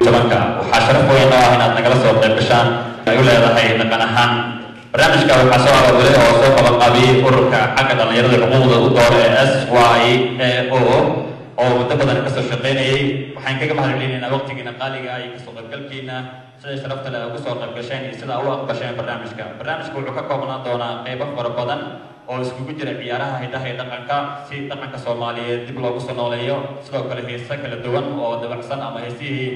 tobanka waxaa sharaf weyn oo ah inaad nagala soo qayb gashaan ay u leedahay dhaqan ahaan barnaamijka waxaa soo aroorey oo soo qabanqaabiyey ururka xagga dhallinyarada xuquuqda u doora ee SYAO oo muddo badan kasoo shaqaynayay waxaan kaga mahadcelinaynaa waqtigiina qaaliga ah iyo kasoo qaybgalkiina siday sharafta leh ugu soo qayb gasheen iyo sida u aqbasheen barnaamijka wuxuu ka koobnaan doonaa qaybo fara badan oo iskugu jira ciyaaraha hidaha ee dhaqanka si dhaqanka Soomaaliyeed dib loogu soo nooleeyo sidoo kale heeso kala duwan oo dabacsan ama heesihii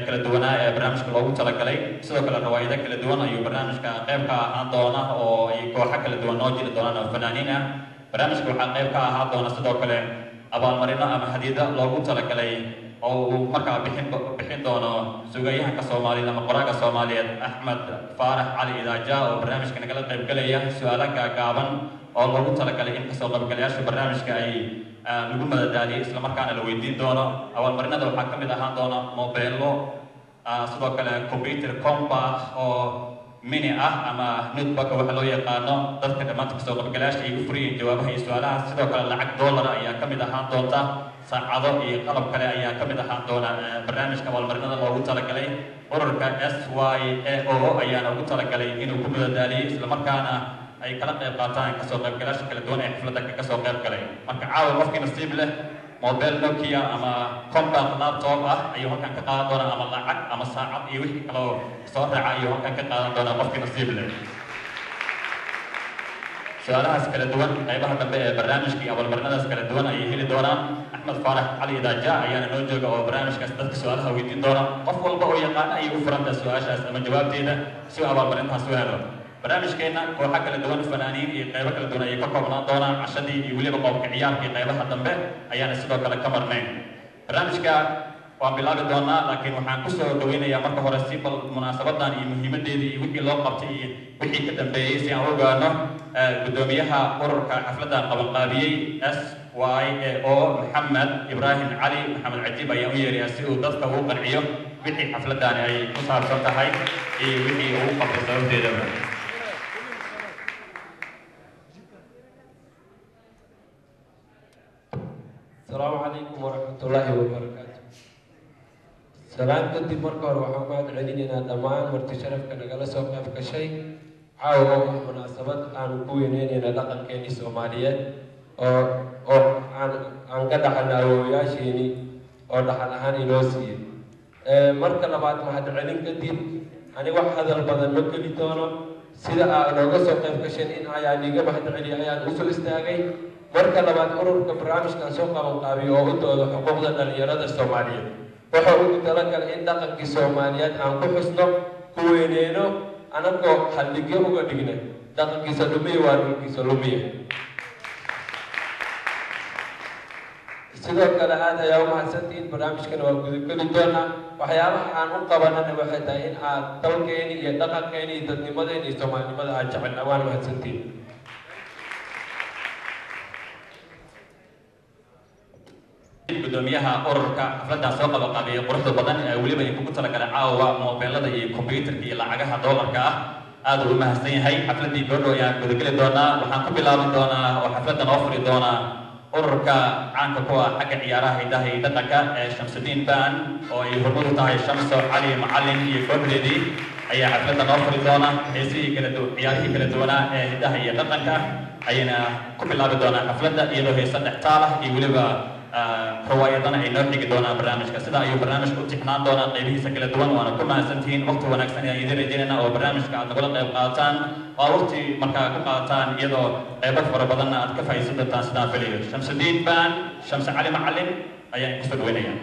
kala duwanaa ee barnaamijka loogu talagalay sidoo kale rawaayado kala duwan ayuu barnaamijka qayb ka ahaan doona oo ay kooxo kala duwan noo jiri doonaan oo fanaaniin ah barnaamijka waxaa qayb ka ahaan doona sidoo kale abaalmarino ama hadiyado loogu talagalay oo uu markaa bixin doono suugayahanka Soomaaliyeed ama qoraaga Soomaaliyeed Axmed Faarax Cali Idaaja oo barnaamijka nagala qayb galaya su'aalo gaaban oo loogu talagalay in kasoo qaybgalayaasha barnaamijka ay lagu madadaaliyo isla markaana la weydiin doono abaalmarinada waxaa ka mid ahaan doona mobeelo sidoo kale computer compact oo mini ah ama notebook waxa loo yaqaano dadka dhammaantood kasoo qaybgalayaasha ay u furiyeen jawaabaha iyo su'aalaha sidoo kale lacag dollar ayaa ka mid ahaan doonta saacado iyo qalab kale ayaa ka mid ahaan doona barnaamijka abaalmarinada loogu talagalay ururka SYAO ayaana ugu talagalay inuu ku madadaaliyo isla markaana ay kala qayb qaataan kasoo qaybgalayaasha kala duwan ee xafladda ka soo qayb galay marka caawa qofkii nasiib leh mobile Nokia ama compact laptop ah ayuu halkan ka qaadan doonaa ama lacag ama saacad iyo wixii kale oo soo raaca ayuu halkan ka qaadan doonaa qofkii nasiib leh su'aalahaas kala duwan qaybaha dambe ee barnaamijka iyo abaalmarinadaas kala duwan ayay heli doonaan Axmed Faarax Cali Idaaja ayaana noo jooga oo barnaamijkaas dadka su'aalaha weydiin doona qof walba oo yaqaan ayay u furantaa su'aashaas ama jawaabteeda si abaalmarintaas u helo barnaamijkeena kooxo kala duwan fanaaniin iyo qaybo kala duwan ayay ka koobnaan doonaan cashadii iyo weliba qoobka ciyaarka iyo qaybaha dambe ayaana sidoo kale ka marnayn barnaamijka waan bilaabi doonaa laakiin waxaan kusoo dhaweynayaa marka hore si bal munaasabadan iyo muhiimadeedii iyo wixii loo qabtay iyo wixii ka dambeeyey si aan u ogaano gudoomiyaha ururka xafladdan qabanqaabiyey SYAO Maxamed Ibraahim Cali Maxamed Cajiib ayaan u yeerayaa si uu dadka ugu qanciyo wixii xafladdan ay ku saabsan tahay iyo wixii uu qabtay sababteedaba السلام عليكم ورحمة الله وبركاته. سلام كنت مركور وحماد علينا دمان مرتشرف كنا جلسوا في كشيء عاو مناسبات عن كوينين ندقن كني سوماليات أو عن قد حنا وياشيني أو دحنا هاني نوسي مركنا بعد ما حد علين كتير أنا واحد هذا البدن مكلي تونا سيدا نجلسوا في كشيء إن عياني جب حد علي عيان وصل استاجي marka labaad ururka barnaamijkan soo qabanqaabiyo oo u doodo xuquuqda dhalinyarada Soomaaliyeed waxa uu talagalay in dhaqankii Soomaaliyeed aan ku xusno ku weyneyno anagoo xalligyo uga dhigna dhaqankiisa lumiye waa dhulkiisa lumiye sidoo kale aad ayaa u mahadsantihiin barnaamijkan waa gudageli doonaa waxyaabaha aan u qabanana waxay tahay in aad dalkeeni iyo dhaqankeeni iyo dadnimadeeni iyo Soomaalinimada aad jecelna waan mahadsantihiin gudoomiyaha ururka xafladdan soo qabanqaabiyey quruxda badan ee weliba ay kugu talagalay caawa mobeelada iyo computerka iyo lacagaha dollarka ah aad u mahadsan yahay xafladdii goordhow ayaan gudageli doonaa waxaan ku bilaabi doonaa oo xafladda noo furi doonaa ururka caanka ku ah xagga ciyaaraha hidaha iyo dhaqanka ee Shamsuddin Baan oo ay hormuud u tahay Shamso Cali Macallin iyo gabadheedii ayaa xafladda noo furi doona heesihii kala duwan ciyaarihii kala duwanaa ee hidaha iyo dhaqanka ayayna ku bilaabi doonaa xafladda iyadoo heesa dhextaal ah iyo weliba روايتنا إنه حق دونا برنامج كسدا أيو برنامج كنت إحنا دونا قيبه سكلا دوان وأنا كل ما سنتين وقت ونكسن يا يدير جينا أو برنامج كعد نقول قيب قاتان وقتي مركا قاتان يدو قيبت فربضنا أتكفى يسد تاسدا فيليو شمس الدين بان شمس علي معلم أيام كسر وينيا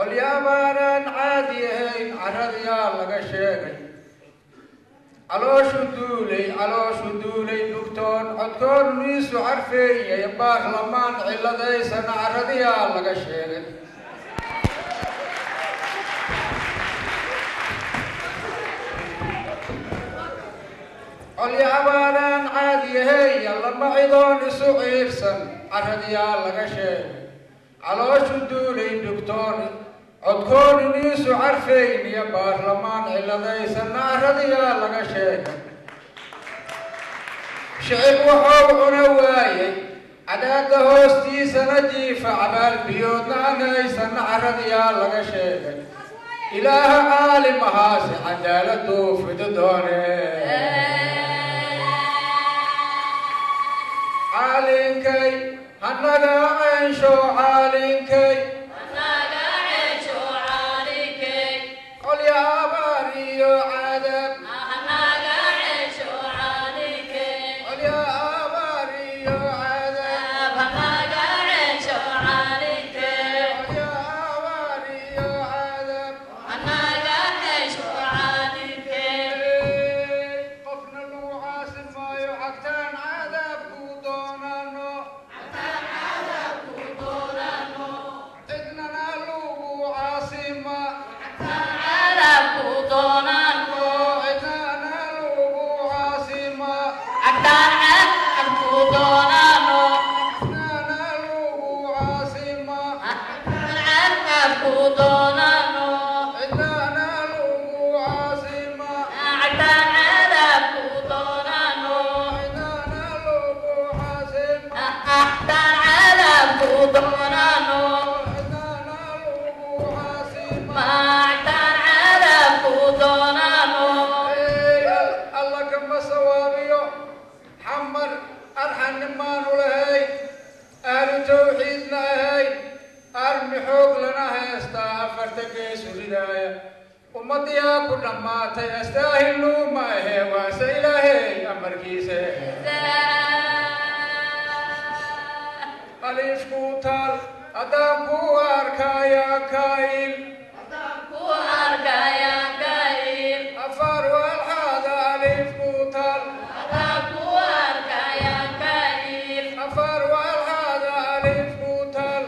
واليابان عاديين عرضيا لغا شيغي علوشو دولي دكتور عدكون نيسو عرفي يباخ لمان علدي سنة عرضيا لغا شيغي واليابان عاديين لما عيدون نيسو عيرسن عرضيا لغا شيغي علوشو دولي دكتور عدكون نيسو عرفين يا بارلمان علدي سنة عرضيا لغا شيغي شعب وحوب عنوايي عداد هوستي سنجي فعبال بيوتنا ناي سنة عرضيا لغا شيغي إله عالم هاسي عدالته في دوني عالينكي هنغا عيشو عالينكي قل يا باريو عادم قل يا باريو عادم قل يا باريو عادم قفنا الوعاس ما يعكتان عذاب كودونانو إذنا نالو عاصمة ومضيا كل ما تستاهل ما هي وسيله أمر كيسه أليش كوتال أداكو أركايا كايل أفار والحادة أليش كوتال أفار والحادة أليش كوتال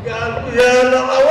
قال يا الله